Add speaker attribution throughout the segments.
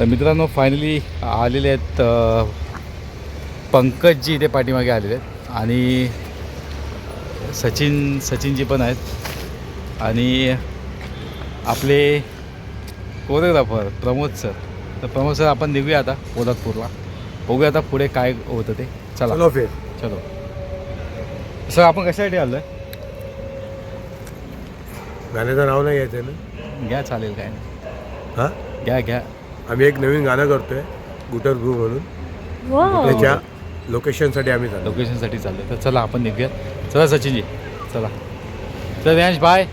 Speaker 1: तर मित्रांनो फायनली आलेले आहेत पंकजजी इथे पाठीमागे आलेले आहेत आणि सचिनजी पण आहेत आणि आपले कोरिओग्राफर प्रमोद सर. तर प्रमोद सर आपण निघूया आता पोलादपूरला, बघूया आता पुढे काय होतं ते. चला चलो सर. आपण कशासाठी आलो आहे?
Speaker 2: गाण्याचं नाव नाही घ्यायचं ना?
Speaker 1: घ्या चालेल, काय नाही.
Speaker 2: हां
Speaker 1: घ्या.
Speaker 2: आम्ही एक नवीन गाणं करतोय गुटर ग्रुप म्हणून. त्याच्या लोकेशनसाठी आम्ही चाललो.
Speaker 1: लोकेशनसाठी चाललो. तर चला आपण निघूया. चला सचिनजी चला. चल रियांश बाय.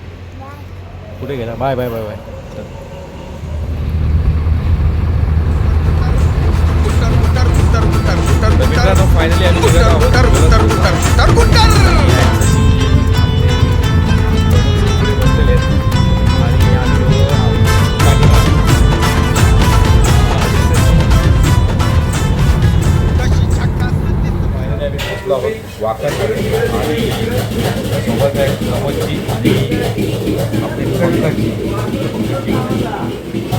Speaker 1: कुठे गेला? Bye bye bye bye. मित्रांनो फायनली वाकरमध्ये आणि सोबत आहे प्रमोदजी आणि आपली पंकजजी.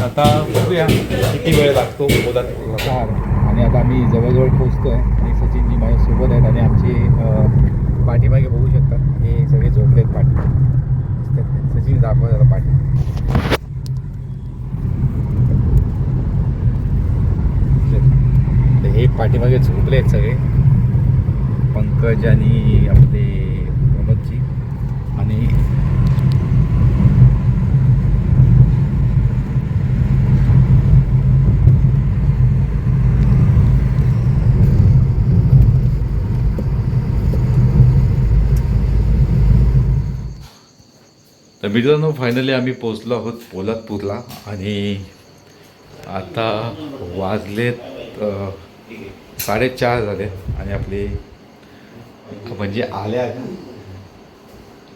Speaker 1: आता बघूया किती वेळ लागतो पोलादपूरला. आणि आता आम्ही जवळजवळ पोचतो आहे आणि सचिनजी माझ्यासोबत आहेत आणि आमचे पाठीमागे बघू शकता हे सगळे झोपले आहेत पाठी. सचिन दाखवा जरा पाठी. हे पाठीमागे झोपले आहेत सगळे, पंकज आणि आपले प्रमोदजी. आणि तर मित्रांनो फायनली आम्ही पोचलो आहोत पोलादपूरला आणि आता वाजलेत 4:30 झाले आणि आपले म्हणजे आल्या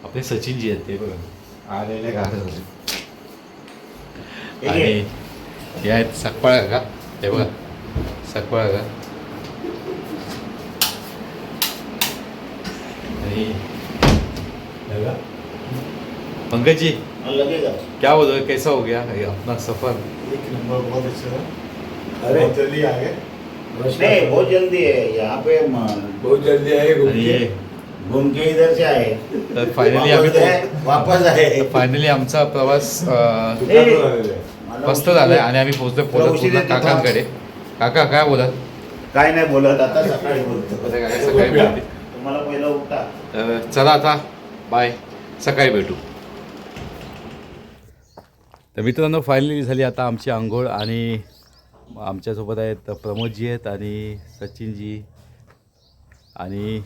Speaker 1: आपले सचिनजी आहेत ते बघा आलेल्या गाड्या झाले. आणि हे आहेत सकपाळ का, हे बघा सकपाळ का. आणि पंकज जी
Speaker 3: लगेगा
Speaker 1: क्या बोल रहे, कैसा हो गया अपना सफर?
Speaker 3: एक नंबर, बहुत अच्छा. अरे बहुत जल्दी आ गए. नहीं बहुत जल्दी है यहाँ पे. बहुत जल्दी आए, घूम के इधर से आए.
Speaker 1: तर फायनली आम्ही
Speaker 3: वापस आए.
Speaker 1: फायनली आमचा प्रवास मस्त झालाय आणि आम्ही पोहोचलो पोलादपूरला काकांकडे. काका काय बोलत?
Speaker 3: काय नाही बोलत, आता सकाळी बोलतो.
Speaker 1: सकाळी भेटते.
Speaker 3: तुम्हाला पहिला उठा.
Speaker 1: तर चला आता बाय, सकाळी भेटू. तर मित्रांनो फायनली झाली आता आमची आंघोळ आणि आमच्यासोबत आहेत प्रमोदजी आहेत आणि सचिनजी आणि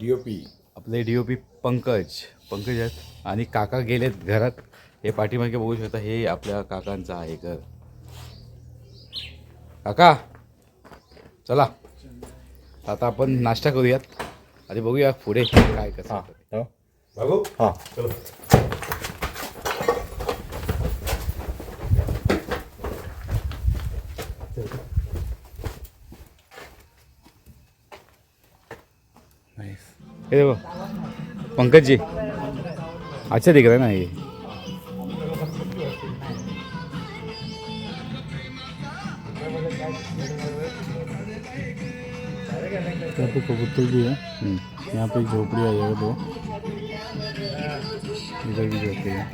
Speaker 2: DOP
Speaker 1: आपले DOP पंकज आहेत आणि काका गेलेत घरात. हे पाठीमागे बघू शकता, हे आपल्या काकांचं आहे घर. काका चला आता आपण नाश्ता करूयात आणि बघूया पुढे काय कसं.
Speaker 2: बघू.
Speaker 1: हां
Speaker 2: चलो.
Speaker 1: ये देखो पंकज जी अच्छा दिख रहा है ना ये.
Speaker 4: यहाँ पे कबूतर भी है. यहाँ पे एक झोपड़ी आ जाएगा दो. इधर भी झोपड़ी है.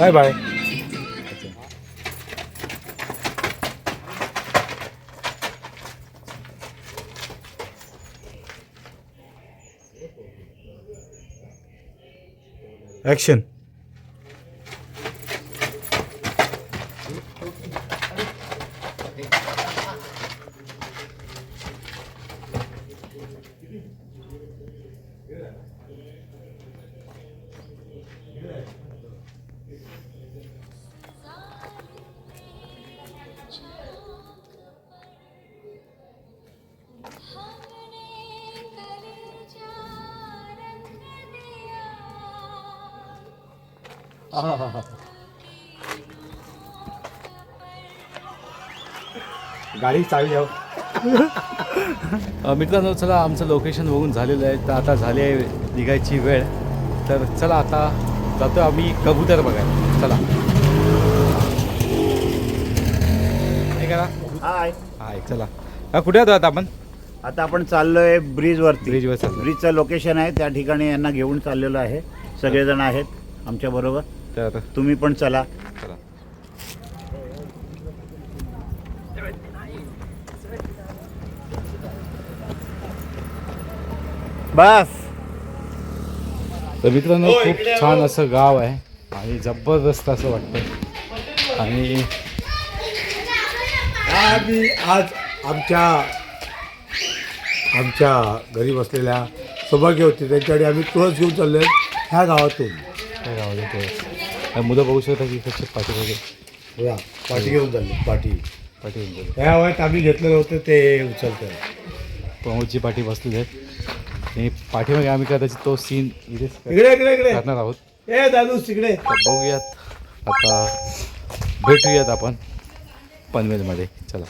Speaker 2: Bye bye. ॲक्शन. गाडी चावी जाऊ.
Speaker 1: मित्रांनो चला आमचं लोकेशन बघून झालेलं आहे तर आता झाली आहे निघायची वेळ. तर चला आता जातो आम्ही कबूतर बघायला. चला हे करा.
Speaker 3: हाय.
Speaker 1: हाय चला. कुठे आहोत आता आपण?
Speaker 3: आता आपण चाललोय ब्रिजवरती.
Speaker 1: ब्रिजवर चाललो.
Speaker 3: ब्रिजचं लोकेशन आहे त्या ठिकाणी यांना घेऊन चाललेलो आहे. सगळेजण आहेत आमच्या बरोबर.
Speaker 1: तर
Speaker 3: तुम्ही पण चला.
Speaker 1: चला.
Speaker 3: बस.
Speaker 1: तर मित्रांनो खूप छान असं गाव आहे आणि जबरदस्त असं वाटतं. आणि
Speaker 2: आम्ही आज आमच्या घरी बसलेल्या सौभाग्य होते त्यांच्याकडे आम्ही तुळस घेऊन चाललो ह्या गावातून.
Speaker 1: काय गाव आहे मुलं बघू शकता की कसे पाठी वगैरे
Speaker 2: बघा पाठी घेऊन चालले. पाठी
Speaker 1: होऊन गेले.
Speaker 2: ह्या वयात आम्ही घेतलेलं होतं ते उचलतं.
Speaker 1: प्रमोदची पाठी बसलेली आहेत आणि पाठीमागे आम्ही कदाचित तो सीन इथेच
Speaker 2: इकडे इकडे इकडे
Speaker 1: करणार आहोत.
Speaker 2: ए दादू तिकडे.
Speaker 1: तर बघूयात आता भेटूयात आपण पनवेलमध्ये. चला.